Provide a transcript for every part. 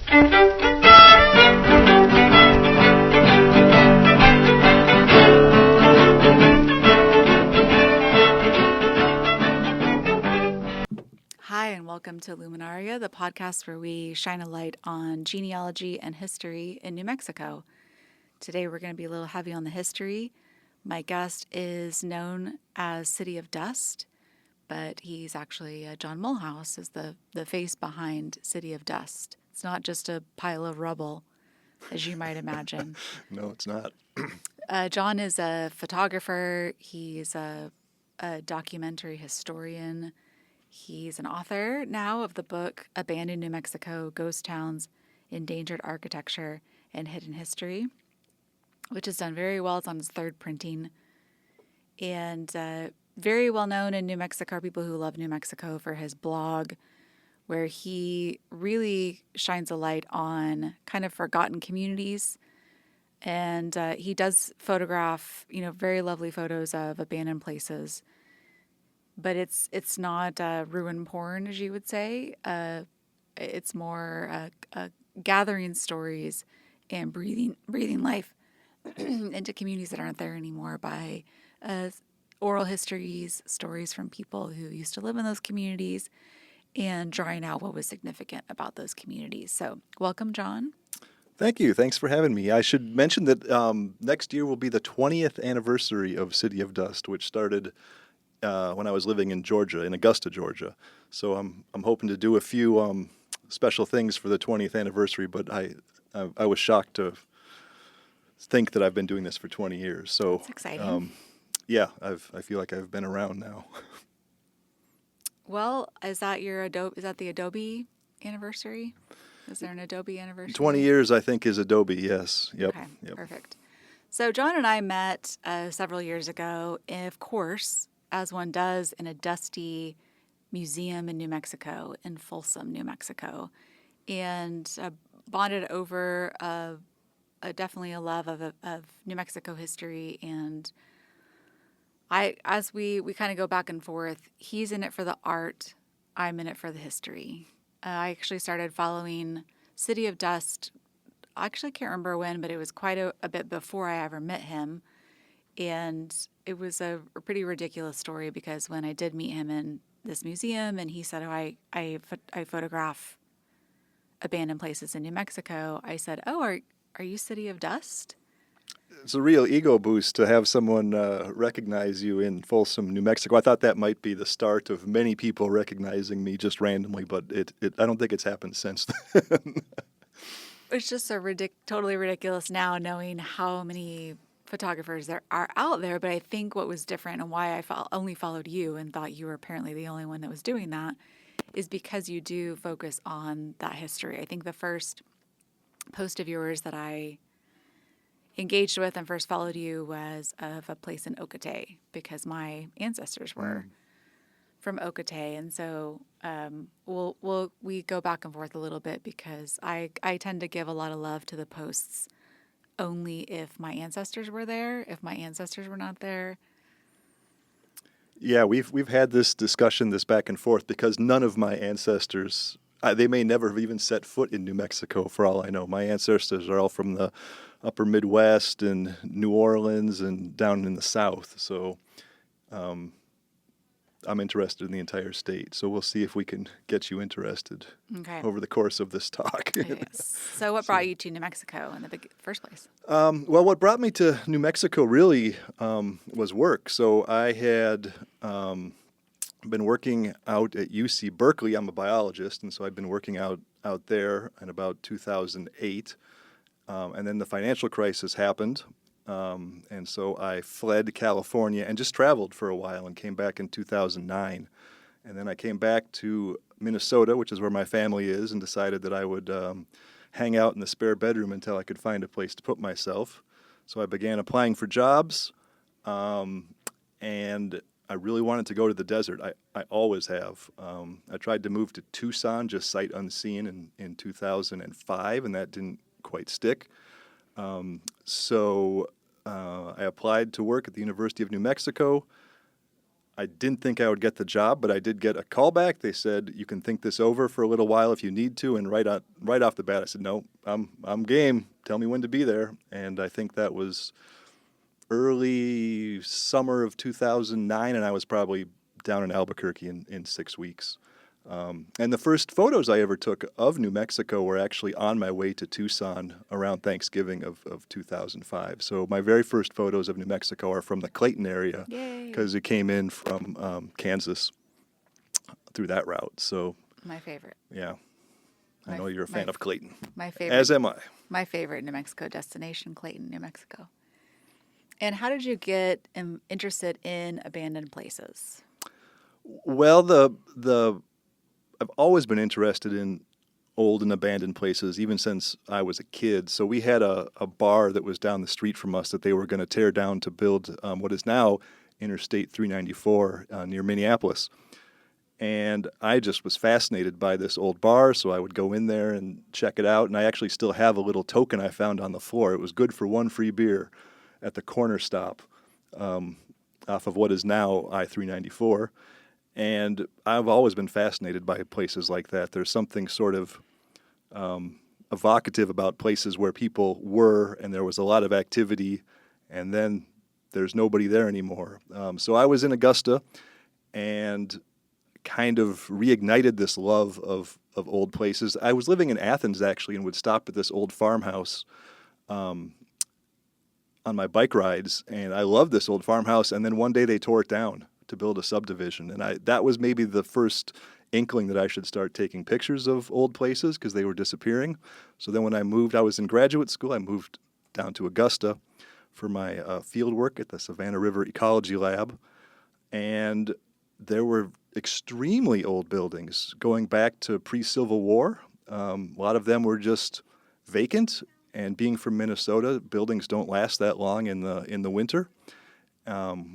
Hi, and welcome to Luminaria, the podcast where we shine a light on genealogy and history in New Mexico. Today we're going to be a little heavy on the history. My guest is known as City of Dust, but he's actually John Mulhouse is the face behind City of Dust. It's not just a pile of rubble, as you might imagine. No, it's not. John is a photographer. He's a documentary historian. He's an author now of the book Abandoned New Mexico, Ghost Towns, Endangered Architecture, and Hidden History, which has done very well. It's on its third printing. And very well known in New Mexico are people who love New Mexico for his blog, where he really shines a light on kind of forgotten communities. And he does photograph, very lovely photos of abandoned places. But it's not ruin porn, as you would say. It's more gathering stories and breathing life into communities that aren't there anymore by oral histories, stories from people who used to live in those communities, and drawing out what was significant about those communities. So welcome, John. Thank you. Thanks for having me. I should mention that next year will be the 20th anniversary of City of Dust, which started when I was living in Georgia, in Augusta, Georgia. So I'm hoping to do a few special things for the 20th anniversary, but I was shocked to think that I've been doing this for 20 years. So that's exciting. Yeah, I feel like I've been around now. Well, is that the Adobe anniversary? Is there an Adobe anniversary? 20 years, I think, is Adobe, yes. Yep. Okay, yep. Perfect. So John and I met several years ago, of course, as one does, in a dusty museum in New Mexico, in Folsom, New Mexico, and bonded over definitely a love of New Mexico history. And as we kind of go back and forth, he's in it for the art, I'm in it for the history. I actually started following City of Dust. I actually can't remember when, but it was quite a bit before I ever met him. And it was a pretty ridiculous story because when I did meet him in this museum and he said, I photograph abandoned places in New Mexico, I said, oh, are you City of Dust? It's a real ego boost to have someone recognize you in Folsom, New Mexico. I thought that might be the start of many people recognizing me just randomly, but I don't think it's happened since then. It's just totally ridiculous now knowing how many photographers there are out there. But I think what was different and why I only followed you and thought you were apparently the only one that was doing that is because you do focus on that history. I think the first post of yours that I engaged with and first followed you was of a place in Ocatay because my ancestors were from Ocatay, and so we go back and forth a little bit because I tend to give a lot of love to the posts only if my ancestors were there. If my ancestors were not there, Yeah, we've had this discussion, this back and forth, because none of my ancestors, they may never have even set foot in New Mexico for all I know. My ancestors are all from the upper Midwest and New Orleans and down in the South. So I'm interested in the entire state. So we'll see if we can get you interested over the course of this talk. Yes. So what brought you to New Mexico in the first place? Well, what brought me to New Mexico really was work. So I had been working out at UC Berkeley. I'm a biologist, and so I'd been working out there in about 2008. And then the financial crisis happened, and so I fled California and just traveled for a while and came back in 2009. And then I came back to Minnesota, which is where my family is, and decided that I would hang out in the spare bedroom until I could find a place to put myself. So I began applying for jobs, and I really wanted to go to the desert. I always have. I tried to move to Tucson, just sight unseen, in 2005, and that didn't quite stick. So I applied to work at the University of New Mexico. I didn't think I would get the job, but I did get a call back. They said, you can think this over for a little while if you need to. And right off the bat, I said, no, I'm game. Tell me when to be there. And I think that was early summer of 2009, and I was probably down in Albuquerque in 6 weeks. And the first photos I ever took of New Mexico were actually on my way to Tucson around Thanksgiving of 2005. So my very first photos of New Mexico are from the Clayton area Yay. because it came in from Kansas through that route. So My favorite. yeah, I My, know you're a my, fan of Clayton, my favorite. as am I. My favorite New Mexico destination, Clayton, New Mexico. And how did you get interested in abandoned places? Well, the I've always been interested in old and abandoned places, even since I was a kid. So we had a bar that was down the street from us that they were going to tear down to build what is now Interstate 394 near Minneapolis. And I just was fascinated by this old bar, so I would go in there and check it out. And I actually still have a little token I found on the floor. It was good for one free beer at the corner stop off of what is now I-394. And I've always been fascinated by places like that. There's something sort of evocative about places where people were and there was a lot of activity, and then there's nobody there anymore. So I was in Augusta and kind of reignited this love of old places. I was living in Athens, actually, and would stop at this old farmhouse on my bike rides, and I loved this old farmhouse, and then one day they tore it down to build a subdivision, and that was maybe the first inkling that I should start taking pictures of old places because they were disappearing. So then when I moved, I was in graduate school, I moved down to Augusta for my field work at the Savannah River Ecology Lab, and there were extremely old buildings going back to pre-Civil War. A lot of them were just vacant, and being from Minnesota, buildings don't last that long in the winter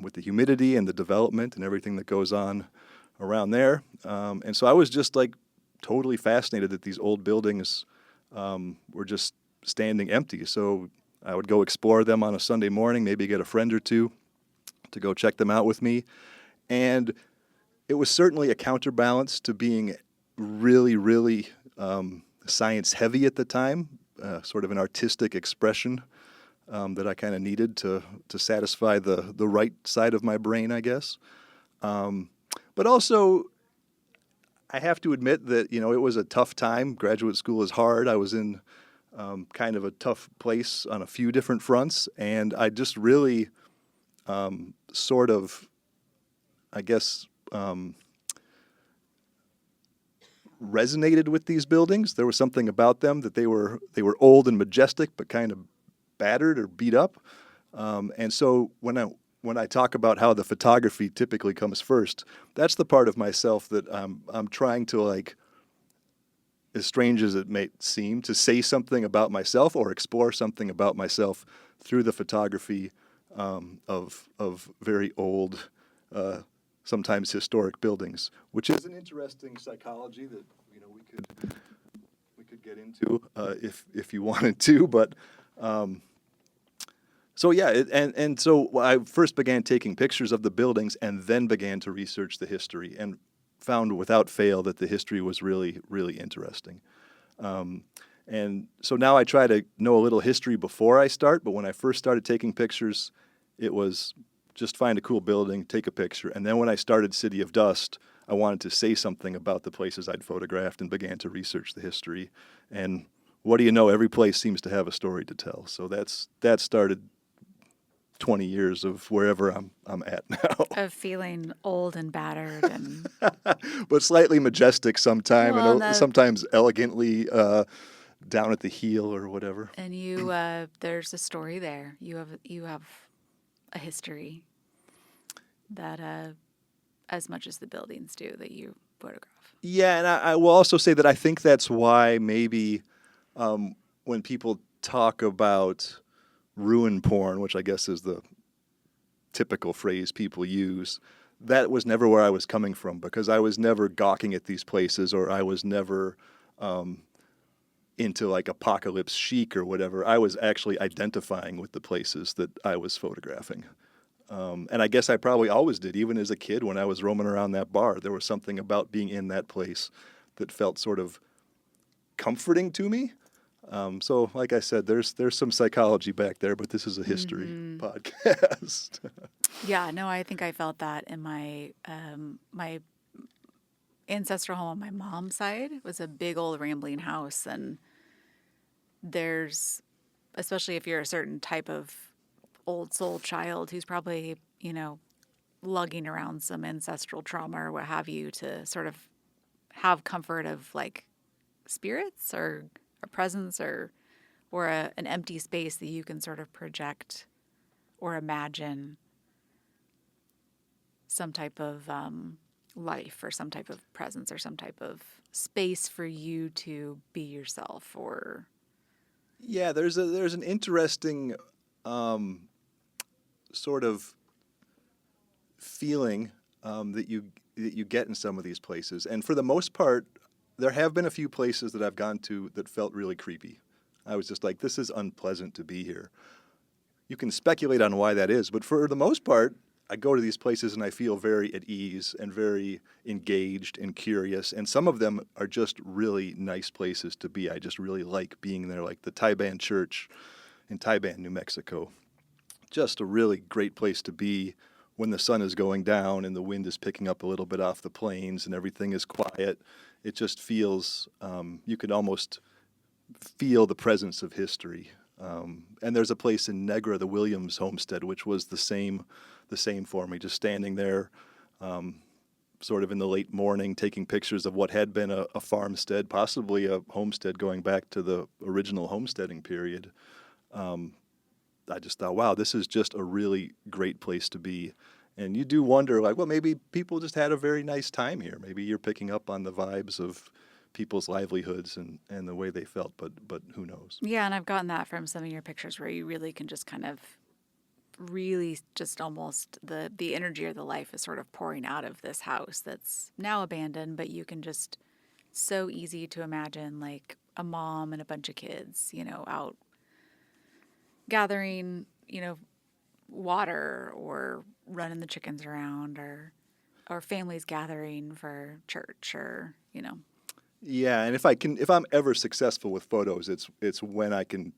with the humidity and the development and everything that goes on around there. And so I was just like totally fascinated that these old buildings were just standing empty. So I would go explore them on a Sunday morning, maybe get a friend or two to go check them out with me. And it was certainly a counterbalance to being really, really science heavy at the time, sort of an artistic expression that I kind of needed to satisfy the right side of my brain, I guess. But also, I have to admit that, it was a tough time. Graduate school is hard. I was in kind of a tough place on a few different fronts, and I just really sort of, I guess, resonated with these buildings. There was something about them that they were old and majestic, but kind of battered or beat up. And so when I talk about how the photography typically comes first, that's the part of myself that I'm trying to, like, as strange as it may seem, to say something about myself or explore something about myself through the photography of very old, sometimes historic buildings, which is an interesting psychology that we could get into if you wanted to. But so yeah, and so I first began taking pictures of the buildings and then began to research the history and found without fail that the history was really, really interesting. And so now I try to know a little history before I start, but when I first started taking pictures, it was just find a cool building, take a picture. And then when I started City of Dust, I wanted to say something about the places I'd photographed and began to research the history. And what do you know, every place seems to have a story to tell. So that started 20 years of wherever I'm at now. Of feeling old and battered and But slightly majestic sometime, well, and sometimes elegantly down at the heel or whatever. and you there's a story there. You have a history that as much as the buildings do that you photograph. Yeah, and I will also say that I think that's why maybe when people talk about ruin porn, which I guess is the typical phrase people use, that was never where I was coming from, because I was never gawking at these places, or I was never into like apocalypse chic or whatever. I was actually identifying with the places that I was photographing. And I guess I probably always did, even as a kid when I was roaming around that bar. There was something about being in that place that felt sort of comforting to me. So, like I said, there's some psychology back there, but this is a history Mm-hmm. podcast. Yeah, no, I think I felt that in my ancestral home on my mom's side. It was a big old rambling house, and there's, especially if you're a certain type of old soul child who's probably, lugging around some ancestral trauma or what have you, to sort of have comfort of like spirits or a presence, or an empty space that you can sort of project or imagine some type of life or some type of presence or some type of space for you to be yourself or. Yeah, there's an interesting sort of feeling that you get in some of these places, and for the most part, there have been a few places that I've gone to that felt really creepy. I was just like, this is unpleasant to be here. You can speculate on why that is, but for the most part, I go to these places and I feel very at ease and very engaged and curious. And some of them are just really nice places to be. I just really like being there, like the Taiban Church in Taiban, New Mexico. Just a really great place to be when the sun is going down and the wind is picking up a little bit off the plains and everything is quiet. It just feels, you can almost feel the presence of history. And there's a place in Negra, the Williams homestead, which was the same for me. Just standing there, sort of in the late morning, taking pictures of what had been a farmstead, possibly a homestead going back to the original homesteading period. I just thought, wow, this is just a really great place to be. And you do wonder, like, well, maybe people just had a very nice time here. Maybe you're picking up on the vibes of people's livelihoods and the way they felt, but who knows? Yeah, and I've gotten that from some of your pictures where you really can just kind of really just almost the energy or the life is sort of pouring out of this house that's now abandoned, but you can just so easy to imagine like a mom and a bunch of kids, out gathering, water or running the chickens around or families gathering for church or. Yeah, and if I'm ever successful with photos, it's when I can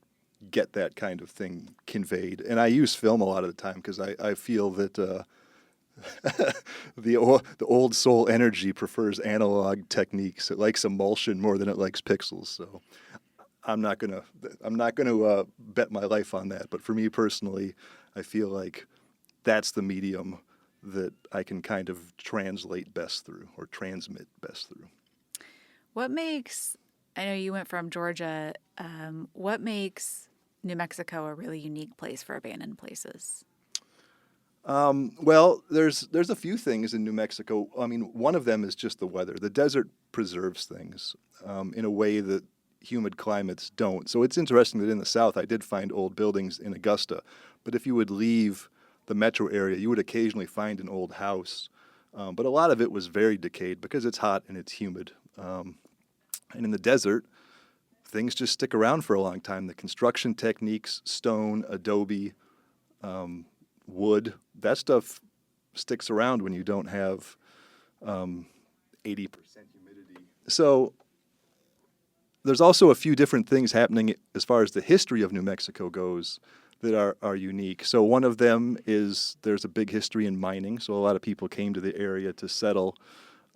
get that kind of thing conveyed. And I use film a lot of the time because I feel that the old soul energy prefers analog techniques. It likes emulsion more than it likes pixels. So I'm not gonna bet my life on that. But for me personally, I feel like that's the medium that I can kind of translate best through or transmit best through. What makes, I know you went from Georgia, what makes New Mexico a really unique place for abandoned places? Well, there's a few things in New Mexico. I mean, one of them is just the weather. The desert preserves things in a way that humid climates don't. So it's interesting that in the South, I did find old buildings in Augusta, but if you would leave the metro area, you would occasionally find an old house. But a lot of it was very decayed because it's hot and it's humid. And in the desert, things just stick around for a long time. The construction techniques, stone, adobe, wood, that stuff sticks around when you don't have 80% humidity. So there's also a few different things happening as far as the history of New Mexico goes that are unique. So one of them is there's a big history in mining. So a lot of people came to the area to settle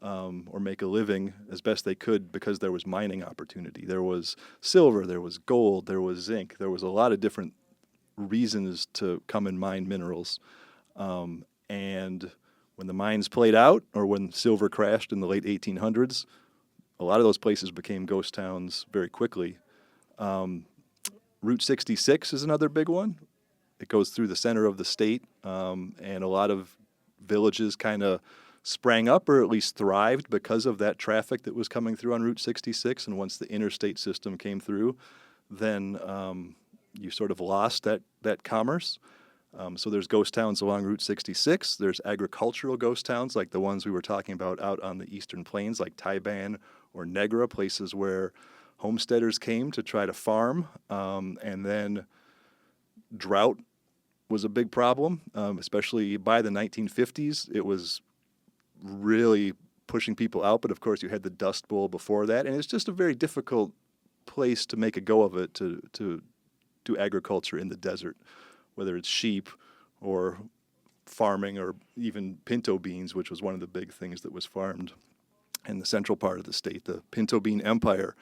or make a living as best they could because there was mining opportunity. There was silver, there was gold, there was zinc. There was a lot of different reasons to come and mine minerals. And when the mines played out or when silver crashed in the late 1800s, a lot of those places became ghost towns very quickly. Route 66 is another big one. It goes through the center of the state, and a lot of villages kind of sprang up or at least thrived because of that traffic that was coming through on Route 66. And once the interstate system came through, then you sort of lost that commerce. So there's ghost towns along Route 66. There's agricultural ghost towns like the ones we were talking about out on the eastern plains, like Taiban or Negra, places where homesteaders came to try to farm, and then drought was a big problem, especially by the 1950s. It was really pushing people out, but of course you had the Dust Bowl before that, and it's just a very difficult place to make a go of it to do agriculture in the desert, whether it's sheep or farming or even pinto beans, which was one of the big things that was farmed in the central part of the state, the pinto bean empire.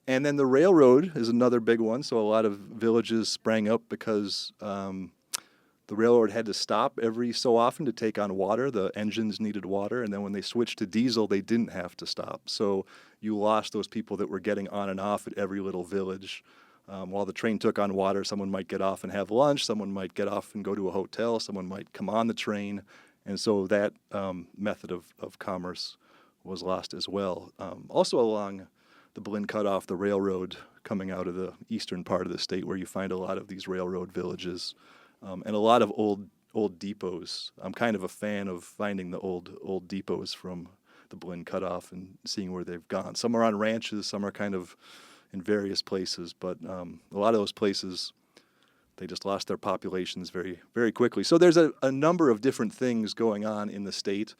And then the railroad is another big one. So a lot of villages sprang up because the railroad had to stop every so often to take on water. The engines needed water. And then when they switched to diesel, they didn't have to stop. So you lost those people that were getting on and off at every little village. While the train took on water, someone might get off and have lunch. Someone might get off and go to a hotel. Someone might come on the train. And so that method of commerce was lost as well. Also along the Blinn Cutoff, the railroad coming out of the eastern part of the state where you find a lot of these railroad villages and a lot of old depots. I'm kind of a fan of finding the old depots from the Blinn Cutoff and seeing where they've gone. Some are on ranches, some are kind of in various places, but a lot of those places, they just lost their populations very, very quickly. So there's a number of different things going on in the state,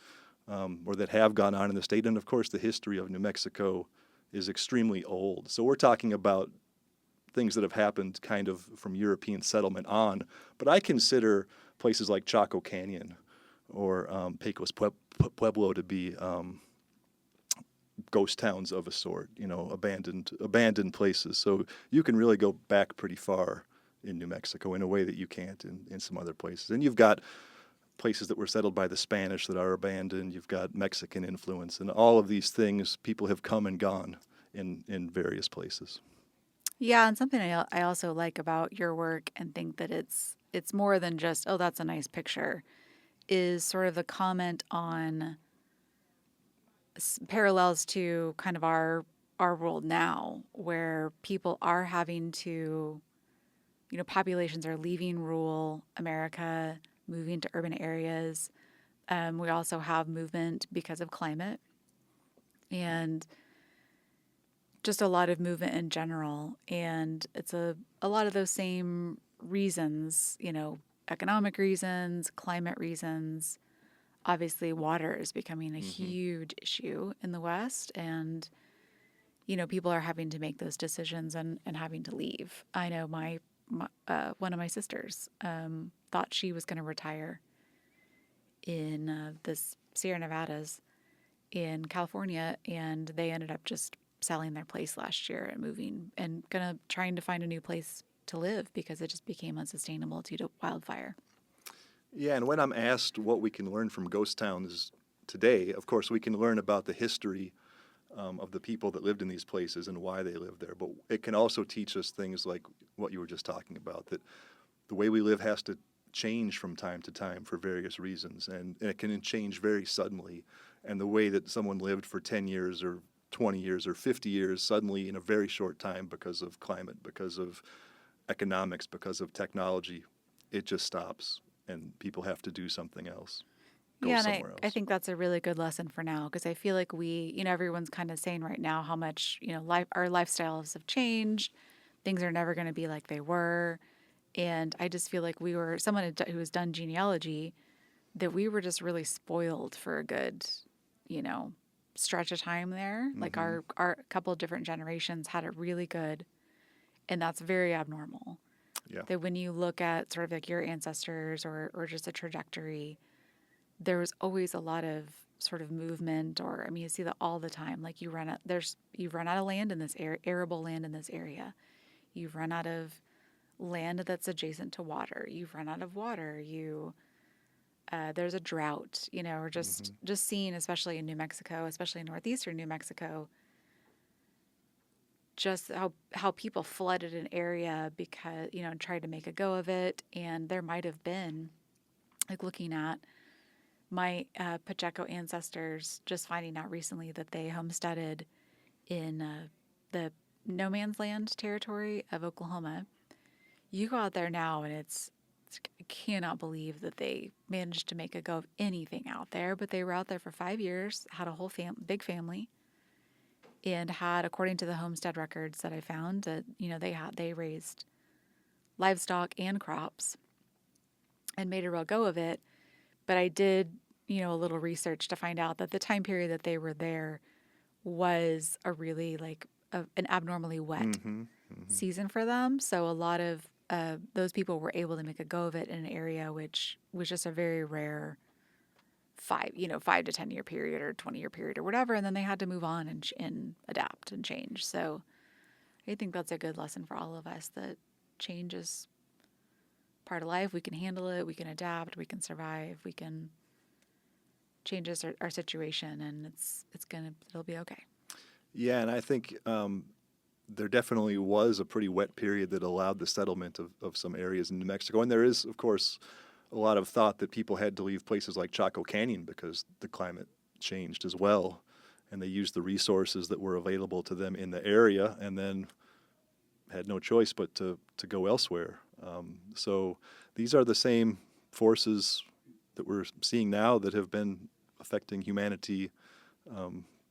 or that have gone on in the state. And of course, the history of New Mexico is extremely old. So we're talking about things that have happened kind of from European settlement on. But I consider places like Chaco Canyon or Pecos Pueblo to be ghost towns of a sort, abandoned places. So you can really go back pretty far in New Mexico in a way that you can't in some other places. And you've got places that were settled by the Spanish that are abandoned. You've got Mexican influence, and all of these things, people have come and gone in various places. Yeah, and something I also like about your work and think that it's more than just, oh, that's a nice picture, is sort of the comment on parallels to kind of our world now, where people are having to, populations are leaving rural America, moving to urban areas. We also have movement because of climate and just a lot of movement in general. And it's a lot of those same reasons, economic reasons, climate reasons. Obviously, water is becoming a huge issue in the West. And, people are having to make those decisions and having to leave. I know my one of my sisters thought she was going to retire in the Sierra Nevadas in California, and they ended up just selling their place last year and moving and trying to find a new place to live because it just became unsustainable due to wildfire. Yeah, and when I'm asked what we can learn from ghost towns today, of course, we can learn about the history of the people that lived in these places and why they lived there. But it can also teach us things like what you were just talking about, that the way we live has to change from time to time for various reasons, and it can change very suddenly. And the way that someone lived for 10 years or 20 years or 50 years suddenly in a very short time because of climate, because of economics, because of technology, it just stops and people have to do something else, go Yeah, and somewhere I else. think that's a really good lesson for now because I feel like everyone's kind of saying right now how much, our lifestyles have changed. Things are never going to be like they were. And I just feel like who has done genealogy, that we were just really spoiled for a good, you know, stretch of time there. Like Hmm. our couple of different generations had it really good, and that's very abnormal. Yeah. That when you look at sort of like your ancestors or just a trajectory, there was always a lot of sort of movement, or I mean you see that all the time. Like you've run out of land in this area, arable land in this area. You've run out of land that's adjacent to water. You've run out of water. There's a drought, or Hmm. just seeing, especially in New Mexico, especially in northeastern New Mexico, just how people flooded an area because tried to make a go of it, and there might have been, like looking at my Pacheco ancestors, just finding out recently that they homesteaded in the no man's land territory of Oklahoma. You go out there now, and I cannot believe that they managed to make a go of anything out there. But they were out there for 5 years, had a whole big family, and had, according to the homestead records that I found, that they raised livestock and crops. and made a real go of it. But I did, a little research to find out that the time period that they were there was a really an abnormally wet Mm-hmm. Mm-hmm. season for them. So a lot of those people were able to make a go of it in an area which was just a very rare 5 to 10 year period or 20-year period or whatever, and then they had to move on and adapt and change. So I think that's a good lesson for all of us that change is part of life. We can handle it. We can adapt. We can survive. We can change our situation, and it'll be okay. Yeah, and I think there definitely was a pretty wet period that allowed the settlement of some areas in New Mexico. And there is, of course, a lot of thought that people had to leave places like Chaco Canyon because the climate changed as well. And they used the resources that were available to them in the area and then had no choice but to go elsewhere. So these are the same forces that we're seeing now that have been affecting humanity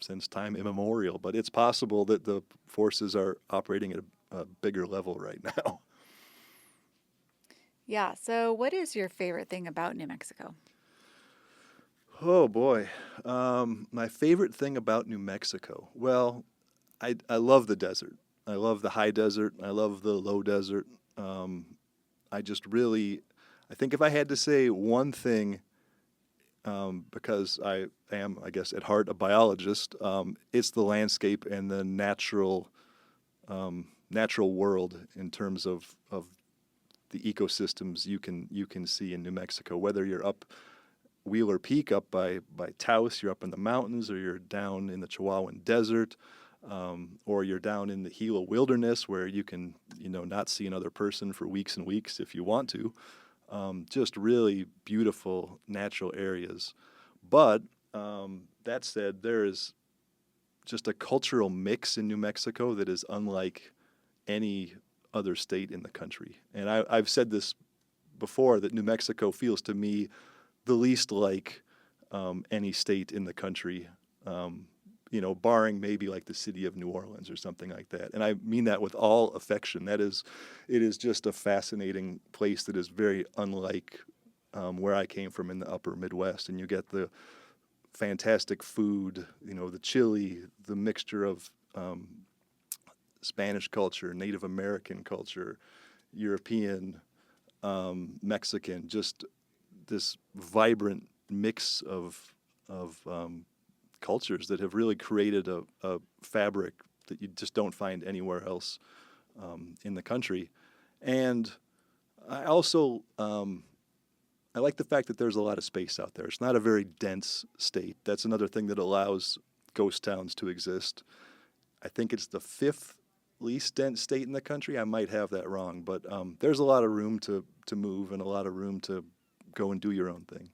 since time immemorial. But it's possible that the forces are operating at a bigger level right now. Yeah. So, what is your favorite thing about New Mexico? Oh boy, my favorite thing about New Mexico. Well, I love the desert. I love the high desert. I love the low desert. Um, I just really, I think if I had to say one thing, because I am, I guess, at heart a biologist, it's the landscape and the natural world in terms of the ecosystems you can see in New Mexico. Whether you're up Wheeler Peak up by Taos, you're up in the mountains, or you're down in the Chihuahuan Desert, or you're down in the Gila Wilderness where you can, not see another person for weeks and weeks if you want to. Just really beautiful natural areas. But that said, there is just a cultural mix in New Mexico that is unlike any other state in the country. And I've said this before that New Mexico feels to me the least like any state in the country, barring maybe like the city of New Orleans or something like that. And I mean that with all affection. It is just a fascinating place that is very unlike where I came from in the upper Midwest. And you get the fantastic food, the chili, the mixture of Spanish culture, Native American culture, European, Mexican, just this vibrant mix of cultures that have really created a fabric that you just don't find anywhere else in the country. And I also I like the fact that there's a lot of space out there. It's not a very dense state. That's another thing that allows ghost towns to exist. I think it's the fifth least dense state in the country. I might have that wrong, but there's a lot of room to move and a lot of room to go and do your own thing.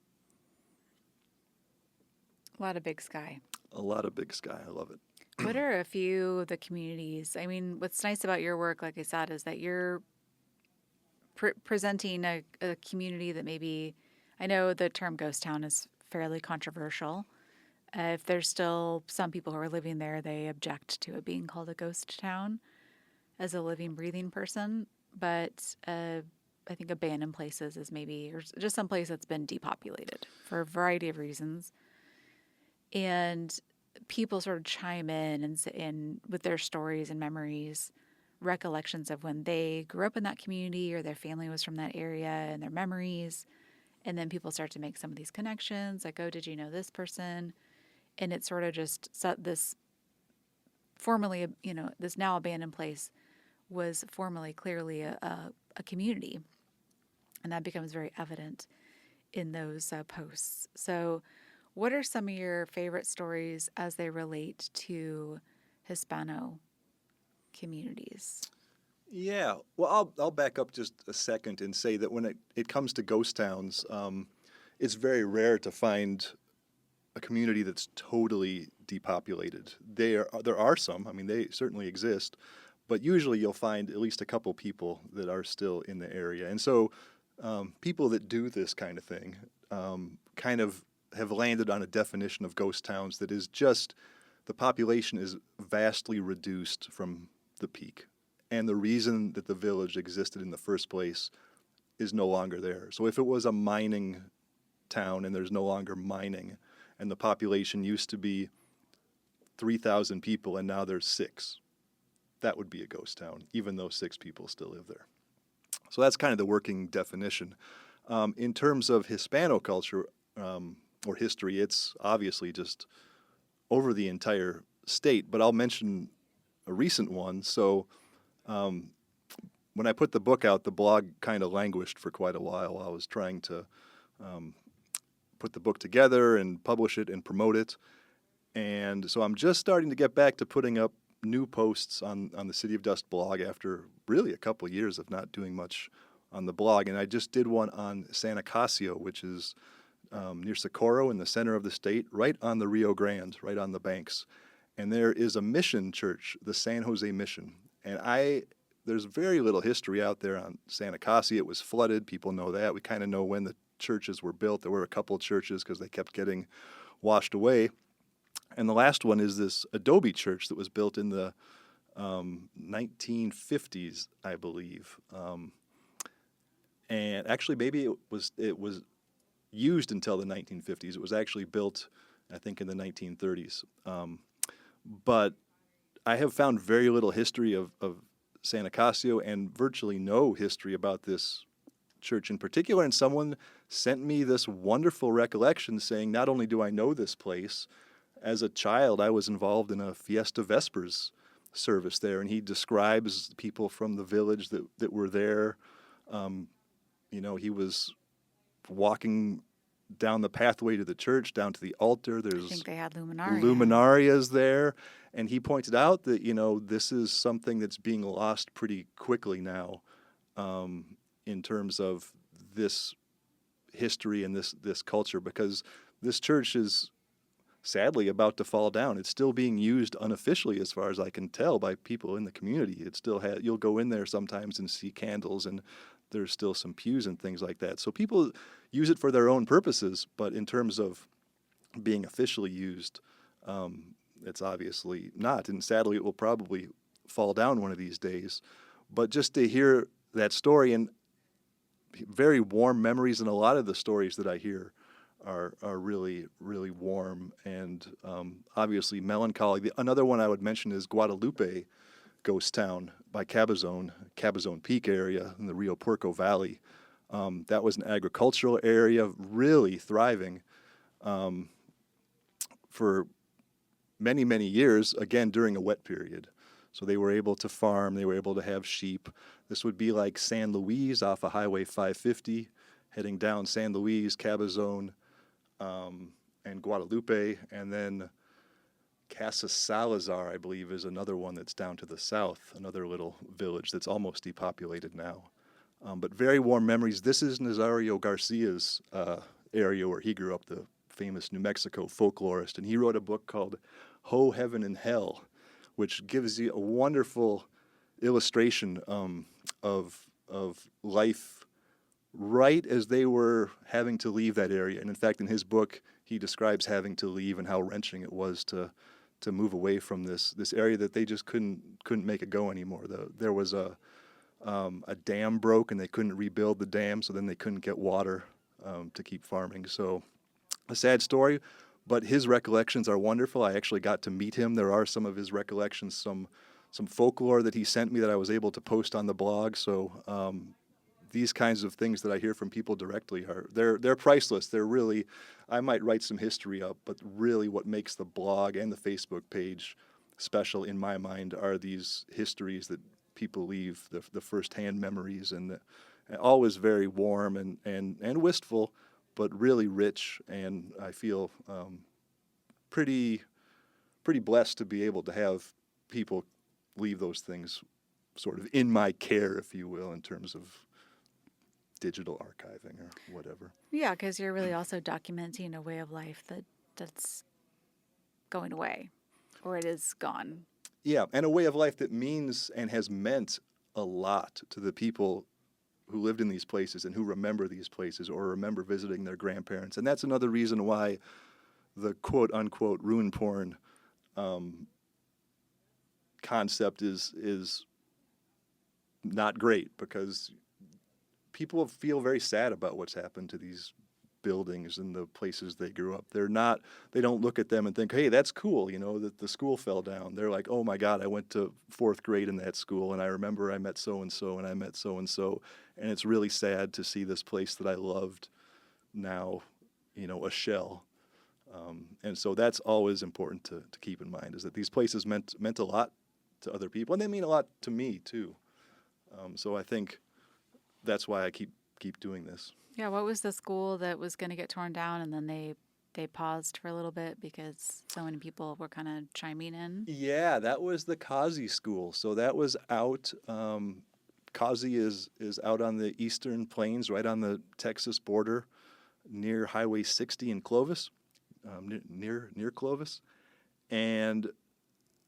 A lot of big sky. A lot of big sky. I love it. What are a few of the communities? I mean, what's nice about your work, like I said, is that you're presenting a community that maybe, I know the term ghost town is fairly controversial. If there's still some people who are living there, they object to it being called a ghost town as a living, breathing person. But I think abandoned places is maybe, or just some place that's been depopulated for a variety of reasons. And people sort of chime in and with their stories and memories, recollections of when they grew up in that community or their family was from that area and their memories. And then people start to make some of these connections, like, oh, did you know this person? And it sort of just set this formerly, this now abandoned place was formerly clearly a community. And that becomes very evident in those posts. So, what are some of your favorite stories as they relate to Hispano communities? Yeah, well, I'll back up just a second and say that when it comes to ghost towns, it's very rare to find a community that's totally depopulated. There are some. I mean, they certainly exist, but usually you'll find at least a couple people that are still in the area. And so, people that do this kind of thing kind of have landed on a definition of ghost towns that is just the population is vastly reduced from the peak. And the reason that the village existed in the first place is no longer there. So if it was a mining town and there's no longer mining, and the population used to be 3,000 people and now there's 6, that would be a ghost town, even though 6 people still live there. So that's kind of the working definition. In terms of Hispano culture or history, it's obviously just over the entire state, but I'll mention a recent one. So when I put the book out, the blog kind of languished for quite a while. I was trying to put the book together and publish it and promote it. And so I'm just starting to get back to putting up new posts on the City of Dust blog after really a couple of years of not doing much on the blog. And I just did one on San Acacio, which is near Socorro in the center of the state, right on the Rio Grande, right on the banks. And there is a mission church, the San Jose Mission. And there's very little history out there on San Acacio. It was flooded. People know that. We kind of know when the churches were built. There were a couple of churches because they kept getting washed away. And the last one is this adobe church that was built in the 1950s, I believe. And actually, maybe it was used until the 1950s. It was actually built, I think, in the 1930s. But I have found very little history of San Acacio and virtually no history about this church in particular. And someone sent me this wonderful recollection saying, not only do I know this place, as a child I was involved in a Fiesta Vespers service there, and he describes people from the village that were there. He was walking down the pathway to the church, down to the altar. I There's think they had luminaria. luminarias there. And he pointed out that, this is something that's being lost pretty quickly now in terms of this history and this culture, because this church is sadly about to fall down. It's still being used unofficially, as far as I can tell, by people in the community. It still you'll go in there sometimes and see candles, and there's still some pews and things like that. So people use it for their own purposes, but in terms of being officially used, it's obviously not. And sadly, it will probably fall down one of these days. But just to hear that story, and very warm memories, and a lot of the stories that I hear are really, really warm and obviously melancholy. Another one I would mention is Guadalupe Ghost Town by Cabazon Peak area in the Rio Puerco Valley. That was an agricultural area, really thriving for many, many years, again, during a wet period. So they were able to farm, they were able to have sheep. This would be like San Luis off of Highway 550, heading down San Luis, Cabazon, and Guadalupe, and then Casa Salazar, I believe, is another one that's down to the south, another little village that's almost depopulated now. But very warm memories. This is Nazario Garcia's area where he grew up, the famous New Mexico folklorist, and he wrote a book called Ho, Heaven, and Hell, which gives you a wonderful illustration of life right as they were having to leave that area. And in fact, in his book, he describes having to leave and how wrenching it was to move away from this area that they just couldn't make it go anymore. There was a dam broke and they couldn't rebuild the dam, so then they couldn't get water to keep farming. So a sad story, but his recollections are wonderful. I actually got to meet him. There are some of his recollections, some folklore that he sent me that I was able to post on the blog. So these kinds of things that I hear from people directly they're priceless. They're really, I might write some history up, but really what makes the blog and the Facebook page special in my mind are these histories that people leave, the firsthand memories, and always very warm and wistful, but really rich. And I feel pretty blessed to be able to have people leave those things sort of in my care, if you will, in terms of digital archiving or whatever. Yeah, because you're really also documenting a way of life that's going away, or it is gone. Yeah, and a way of life that means and has meant a lot to the people who lived in these places and who remember these places or remember visiting their grandparents. And that's another reason why the quote-unquote ruin porn concept is not great, because people feel very sad about what's happened to these buildings and the places they grew up. They don't look at them and think, hey, that's cool, that the school fell down. They're like, oh my God, I went to fourth grade in that school and I remember I met so-and-so and I met so-and-so. And it's really sad to see this place that I loved now, a shell. And so that's always important to keep in mind, is that these places meant a lot to other people, and they mean a lot to me too. So I think that's why I keep doing this. Yeah, what was the school that was going to get torn down and then they paused for a little bit because so many people were kind of chiming in? Yeah, that was the Kazi School. So that was out. Kazi is out on the eastern plains, right on the Texas border, near Highway 60 in Clovis, near Clovis, and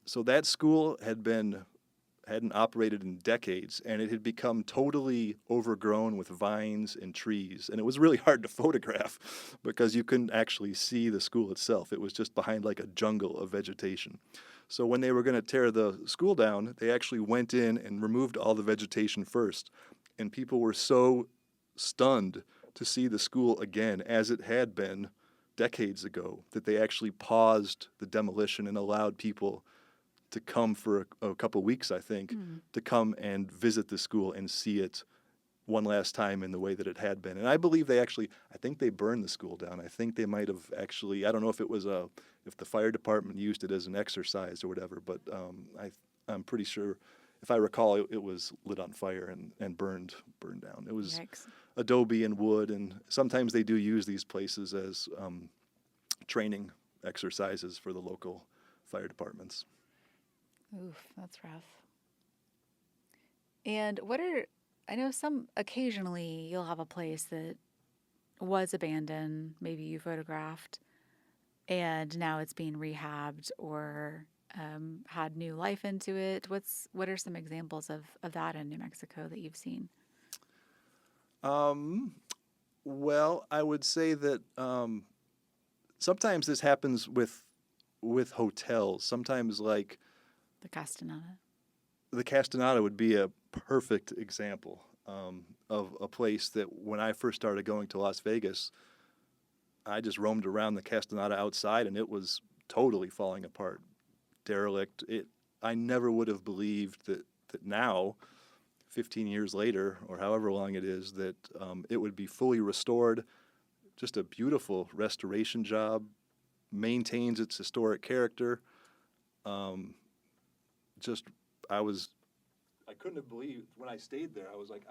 so that school hadn't operated in decades, and it had become totally overgrown with vines and trees, and it was really hard to photograph because you couldn't actually see the school itself. It was just behind like a jungle of vegetation. So when they were going to tear the school down, they actually went in and removed all the vegetation first, and people were so stunned to see the school again as it had been decades ago that they actually paused the demolition and allowed people to come for a couple weeks, I think, to come and visit the school and see it one last time in the way that it had been. And I believe I think they burned the school down. I think they might have actually, I don't know if it was if the fire department used it as an exercise or whatever, but I'm pretty sure, if I recall, it was lit on fire and burned down. It was Yikes. adobe and wood, and sometimes they do use these places as training exercises for the local fire departments. Oof, that's rough. And I know occasionally you'll have a place that was abandoned, maybe you photographed, and now it's being rehabbed or had new life into it. What are some examples of that in New Mexico that you've seen? Well, I would say that sometimes this happens with hotels. Sometimes, like The Castaneda. the Castaneda would be a perfect example of a place that when I first started going to Las Vegas, I just roamed around the Castaneda outside, and it was totally falling apart, derelict. I never would have believed that now, 15 years later, or however long it is, that it would be fully restored. Just a beautiful restoration job, maintains its historic character. Just I couldn't have believed when I stayed there. I was like,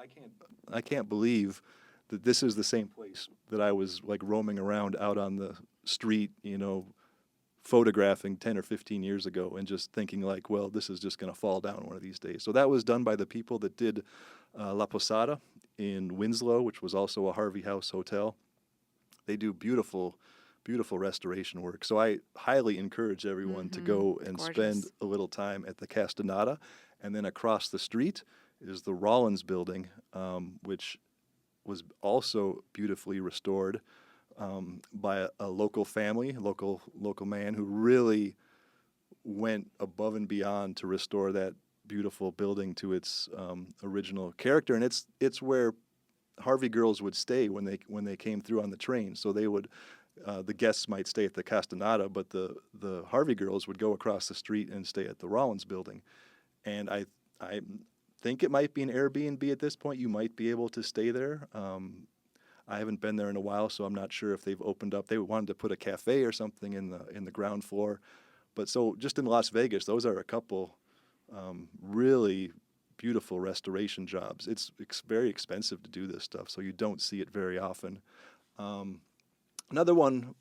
I can't believe that this is the same place that I was like roaming around out on the street, photographing 10 or 15 years ago, and just thinking like, well, this is just going to fall down one of these days. So that was done by the people that did La Posada in Winslow, which was also a Harvey House hotel. They do beautiful restoration work. So I highly encourage everyone to go and spend a little time at the Castaneda. And then across the street is the Rollins building, which was also beautifully restored by a local family, local man who really went above and beyond to restore that beautiful building to its original character. And it's where Harvey girls would stay when they came through on the train. So they would, the guests might stay at the Castaneda, but the Harvey girls would go across the street and stay at the Rollins building. And I think it might be an Airbnb at this point. You might be able to stay there. I haven't been there in a while, so I'm not sure if they've opened up. They wanted to put a cafe or something in the ground floor. But so just in Las Vegas, those are a couple really beautiful restoration jobs. It's very expensive to do this stuff, so you don't see it very often. Another one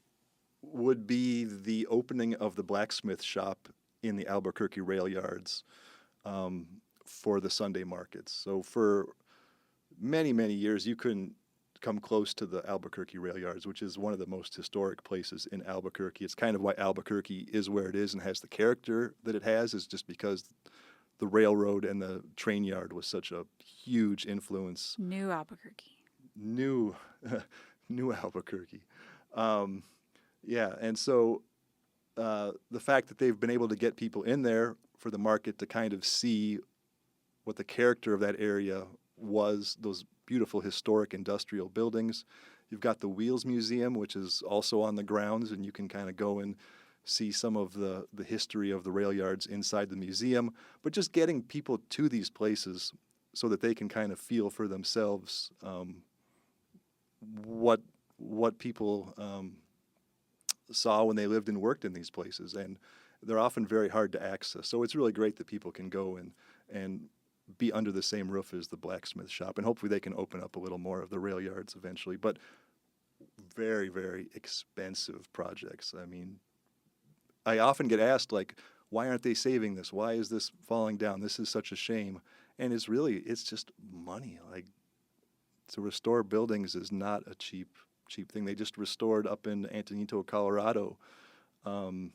would be the opening of the blacksmith shop in the Albuquerque rail yards for the Sunday markets. So for many, many years, you couldn't come close to the Albuquerque rail yards, which is one of the most historic places in Albuquerque. It's kind of why Albuquerque is where it is and has the character that it has, is just because the railroad and the train yard was such a huge influence. New Albuquerque. New Albuquerque. Yeah, and so the fact that they've been able to get people in there for the market to kind of see what the character of that area was, those beautiful historic industrial buildings. You've got the Wheels Museum, which is also on the grounds, and you can kind of go and see some of the history of the rail yards inside the museum. But just getting people to these places so that they can kind of feel for themselves what people saw when they lived and worked in these places, and they're often very hard to access. So it's really great that people can go and be under the same roof as the blacksmith shop, and hopefully they can open up a little more of the rail yards eventually. But very, very expensive projects. I mean, I often get asked, like, why aren't they saving this? Why is this falling down? This is such a shame. And it's just money. Like, to restore buildings is not a cheap thing. They just restored up in Antonito, Colorado, one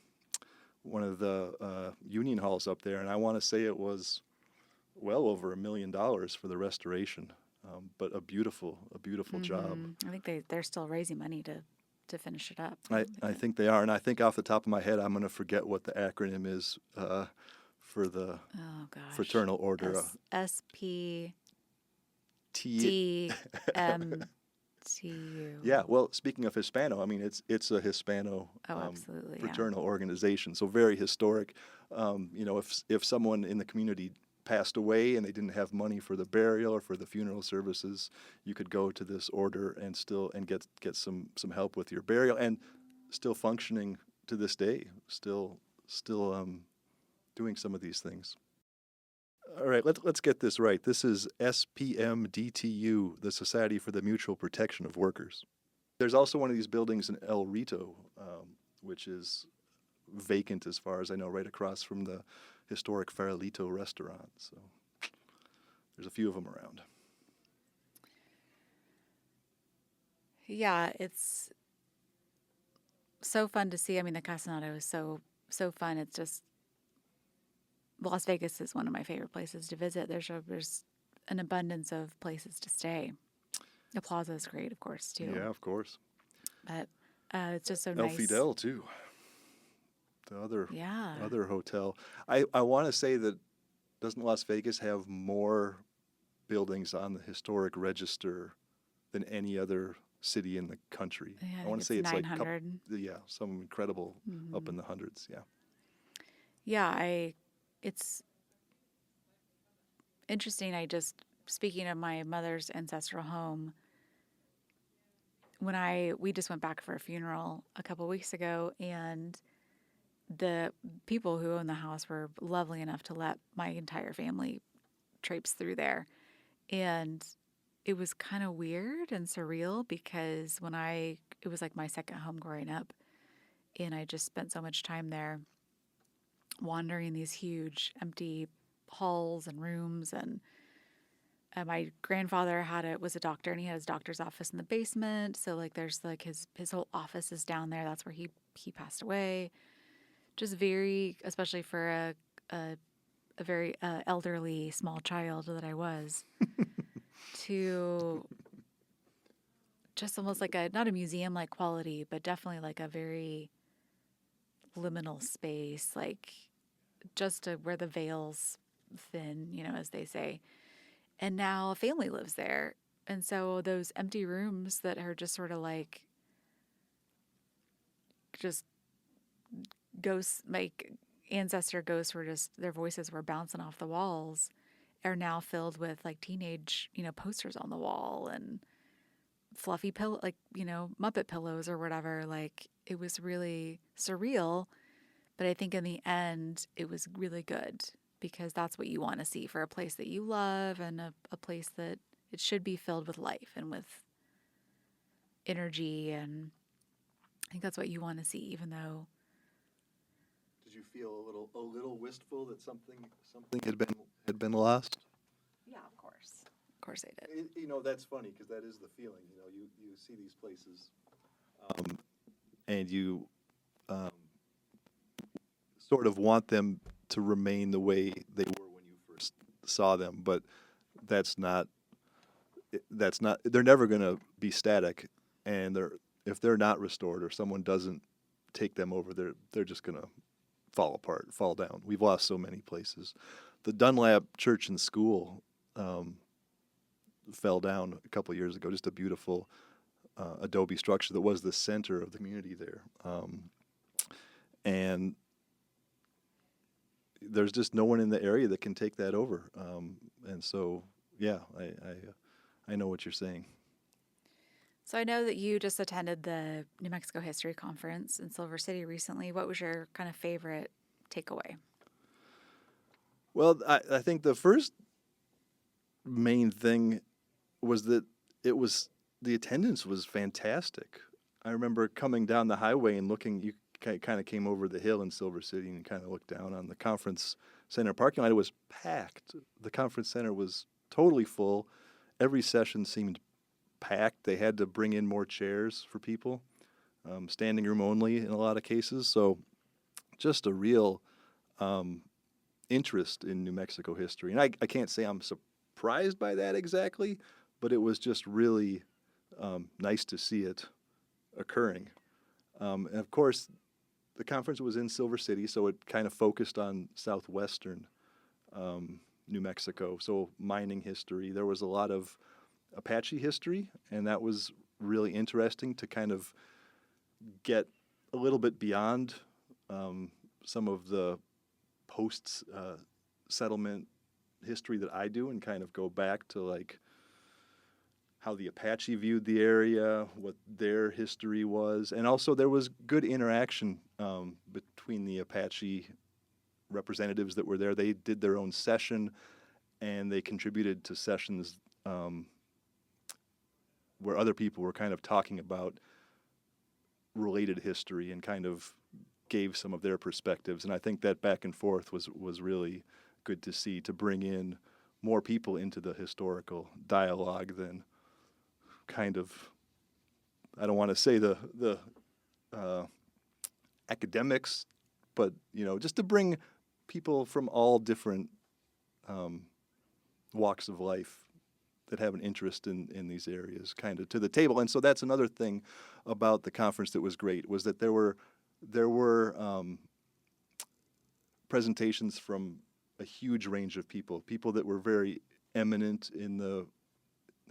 of the union halls up there, and I want to say it was well over $1 million for the restoration. But a beautiful job. I think they're still raising money to finish it up. I think they are, and I think off the top of my head, I'm going to forget what the acronym is for the Fraternal Order. SPDMTU. Yeah, well, speaking of Hispano, I mean, it's a Hispano absolutely, fraternal organization, so very historic. If someone in the community passed away and they didn't have money for the burial or for the funeral services, you could go to this order and get some help with your burial, and still functioning to this day, still doing some of these things. All right, let's get this right. This is SPMDTU, the Society for the Mutual Protection of Workers. There's also one of these buildings in El Rito, which is vacant as far as I know, right across from the historic Farolito restaurant. So there's a few of them around. Yeah, it's so fun to see. I mean, the Casanado is so fun. It's just, Las Vegas is one of my favorite places to visit. There's an abundance of places to stay. The Plaza is great, of course, too. Yeah, of course. But it's just so El nice. Fidel too. The other hotel. I want to say that, doesn't Las Vegas have more buildings on the historic register than any other city in the country? Yeah, I want to say it's 900. Some incredible up in the hundreds. Yeah. Yeah, it's interesting. Speaking of my mother's ancestral home, we just went back for a funeral a couple weeks ago, and the people who own the house were lovely enough to let my entire family traipse through there. And it was kind of weird and surreal because it was like my second home growing up, and I just spent so much time there wandering these huge empty halls and rooms. And my grandfather was a doctor, and he had his doctor's office in the basement. So like there's like his whole office is down there. That's where he passed away. Just very, especially for a very elderly small child that I was, to just almost like not a museum-like quality, but definitely like a very liminal space, like just where the veil's thin, as they say. And now a family lives there. And so those empty rooms that are just sort of like just ghosts, like ancestor ghosts were just, their voices were bouncing off the walls, are now filled with like teenage, posters on the wall and fluffy pillow, like, Muppet pillows or whatever. Like, it was really surreal. But I think in the end, it was really good, because that's what you want to see for a place that you love, and a place that it should be filled with life and with energy. And I think that's what you want to see, even though. Did you feel a little wistful that something had been lost? Yeah, of course. Of course I did. That's funny, because that is the feeling. You see these places, and you sort of want them to remain the way they were when you first saw them, but that's not. They're never going to be static, and if they're not restored or someone doesn't take them over, they're just going to fall apart, fall down. We've lost so many places. The Dunlap Church and School fell down a couple of years ago. Just a beautiful adobe structure that was the center of the community there. And there's just no one in the area that can take that over. And so, yeah, I know what you're saying. So I know that you just attended the New Mexico History Conference in Silver City recently. What was your kind of favorite takeaway? Well, I think the first main thing was that it was the attendance was fantastic. I remember coming down the highway and looking. You kind of came over the hill in Silver City and kind of looked down on the conference center parking lot. It was packed. The conference center was totally full. Every session seemed packed. They had to bring in more chairs for people, standing room only in a lot of cases. So just a real interest in New Mexico history. And I can't say I'm surprised by that exactly, but it was just really nice to see it occurring. And of course, the conference was in Silver City, so it kind of focused on southwestern New Mexico, so mining history. There was a lot of Apache history, and that was really interesting to kind of get a little bit beyond some of the post settlement history that I do and kind of go back to like how the Apache viewed the area, what their history was, and also there was good interaction between the Apache representatives that were there. They did their own session, and they contributed to sessions where other people were kind of talking about related history and kind of gave some of their perspectives. And I think that back and forth was really good to see, to bring in more people into the historical dialogue than kind of, I don't want to say the academics, but just to bring people from all different walks of life that have an interest in these areas kind of to the table. And so that's another thing about the conference that was great, was that there were presentations from a huge range of people that were very eminent in the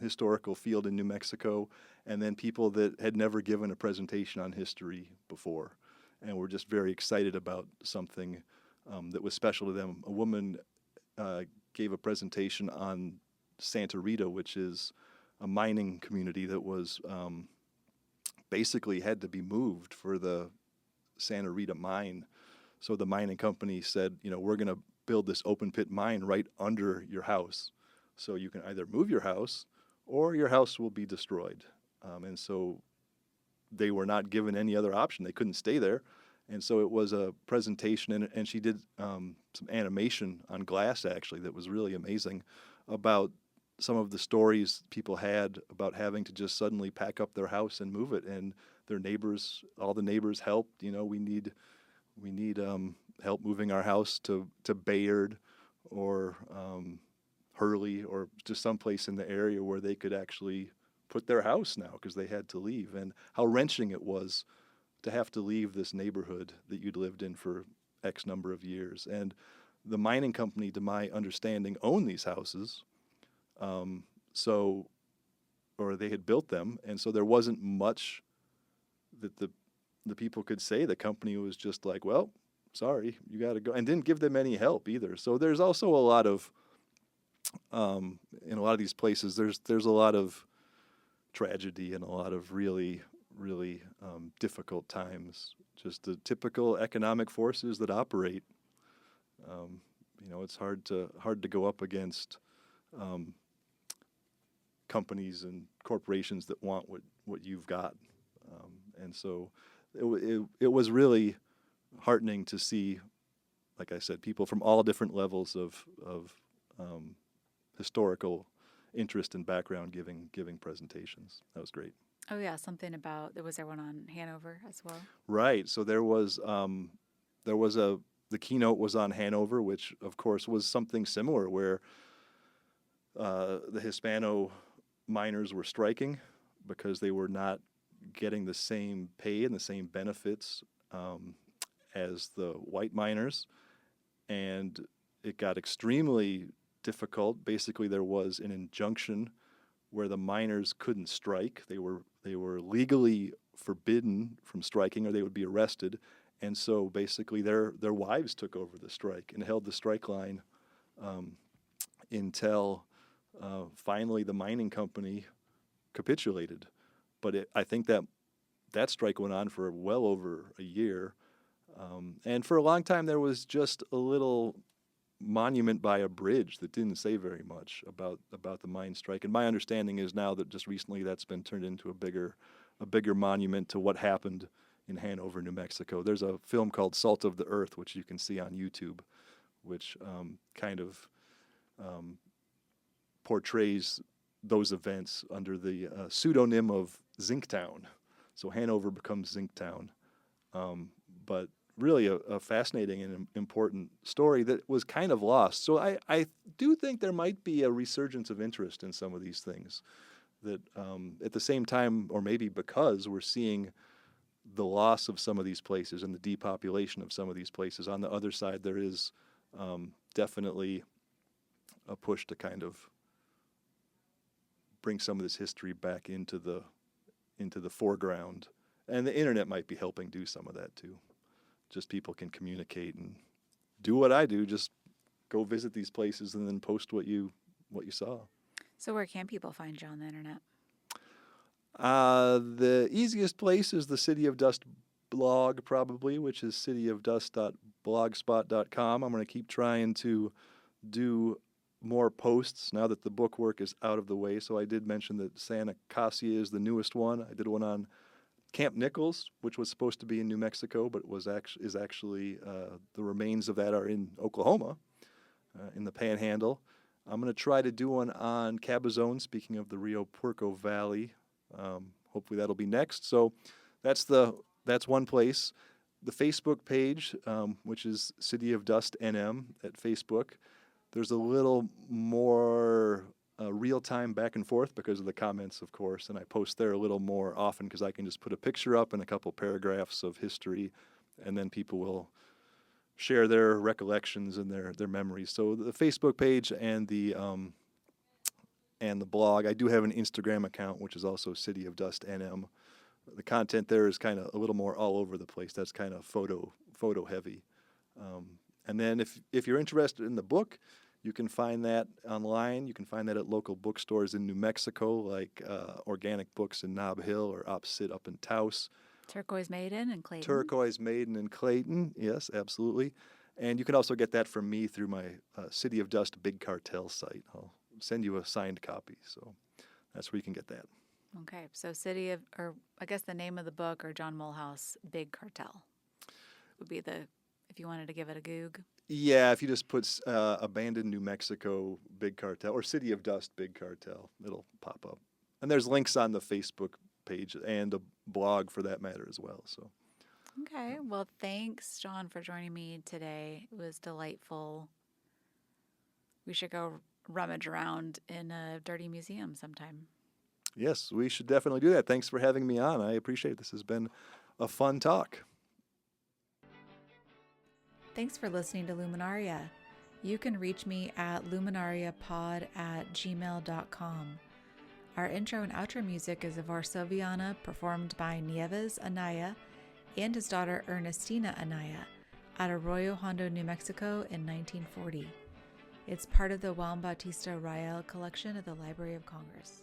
historical field in New Mexico, and then people that had never given a presentation on history before and were just very excited about something that was special to them. A woman gave a presentation on Santa Rita, which is a mining community that was basically had to be moved for the Santa Rita mine. So the mining company said, we're going to build this open pit mine right under your house. So you can either move your house or your house will be destroyed. And so they were not given any other option. They couldn't stay there. And so it was a presentation, and she did some animation on glass, actually, that was really amazing about some of the stories people had about having to just suddenly pack up their house and move it. And their neighbors, all the neighbors helped. We need help moving our house to Bayard or Hurley or just someplace in the area where they could actually put their house now because they had to leave. And how wrenching it was to have to leave this neighborhood that you'd lived in for X number of years. And the mining company, to my understanding, owned these houses. Or they had built them. And so there wasn't much that the people could say. The company was just like, well, sorry, you got to go, and didn't give them any help either. So there's also a lot of, in a lot of these places, there's a lot of tragedy and a lot of really, really difficult times. Just the typical economic forces that operate. It's hard to go up against companies and corporations that want what you've got. And so it was really heartening to see, like I said, people from all different levels of historical interest and background giving presentations. That was great. Oh yeah, something about there was one on Hanover as well. Right. So there was the keynote was on Hanover, which of course was something similar where the Hispano miners were striking because they were not getting the same pay and the same benefits as the white miners, and it got extremely difficult. Basically, there was an injunction where the miners couldn't strike. They were legally forbidden from striking, or they would be arrested. And so basically, their wives took over the strike and held the strike line until finally the mining company capitulated. But I think that strike went on for well over a year. And for a long time, there was just a little monument by a bridge that didn't say very much about the mine strike. And my understanding is now that just recently that's been turned into a bigger monument to what happened in Hanover, New Mexico. There's a film called Salt of the Earth, which you can see on YouTube, which kind of portrays those events under the pseudonym of Zinktown. So Hanover becomes Zinktown. But really a fascinating and important story that was kind of lost. So I do think there might be a resurgence of interest in some of these things. That at the same time, or maybe because we're seeing the loss of some of these places and the depopulation of some of these places, on the other side there is definitely a push to kind of bring some of this history back into the foreground. And the internet might be helping do some of that too. Just people can communicate and do what I do, just go visit these places and then post what you saw. So where can people find you on the internet? The easiest place is the City of Dust blog, probably, which is cityofdust.blogspot.com. I'm going to keep trying to do more posts now that the book work is out of the way. So I did mention that Santa Casia is the newest one. I did one on Camp Nichols, which was supposed to be in New Mexico, but is actually the remains of that are in Oklahoma, in the Panhandle. I'm going to try to do one on Cabazon, speaking of the Rio Puerco Valley. Hopefully that'll be next. So that's one place. The Facebook page, which is City of Dust NM at Facebook, there's a little more real-time back and forth because of the comments, of course, and I post there a little more often because I can just put a picture up and a couple paragraphs of history, and then people will share their recollections and their memories. So the Facebook page and the blog. I do have an Instagram account, which is also City of Dust NM. The content there is kind of a little more all over the place. That's kind of photo heavy. And then if you're interested in the book, you can find that online. You can find that at local bookstores in New Mexico, like Organic Books in Nob Hill or Opposite up in Taos. Turquoise Maiden in Clayton. Turquoise Maiden in Clayton, yes, absolutely. And you can also get that from me through my City of Dust Big Cartel site. I'll send you a signed copy, so that's where you can get that. Okay, so or I guess the name of the book, or John Mulhouse, Big Cartel, would be if you wanted to give it a goog. Yeah, if you just put Abandoned New Mexico Big Cartel or City of Dust Big Cartel, it'll pop up. And there's links on the Facebook page and a blog for that matter as well. So. Okay, well, thanks, John, for joining me today. It was delightful. We should go rummage around in a dirty museum sometime. Yes, we should definitely do that. Thanks for having me on. I appreciate it. This has been a fun talk. Thanks for listening to Luminaria. You can reach me at luminariapod@gmail.com. Our intro and outro music is of Varsoviana, performed by Nieves Anaya and his daughter Ernestina Anaya at Arroyo Hondo, New Mexico in 1940. It's part of the Juan Bautista Rael collection at the Library of Congress.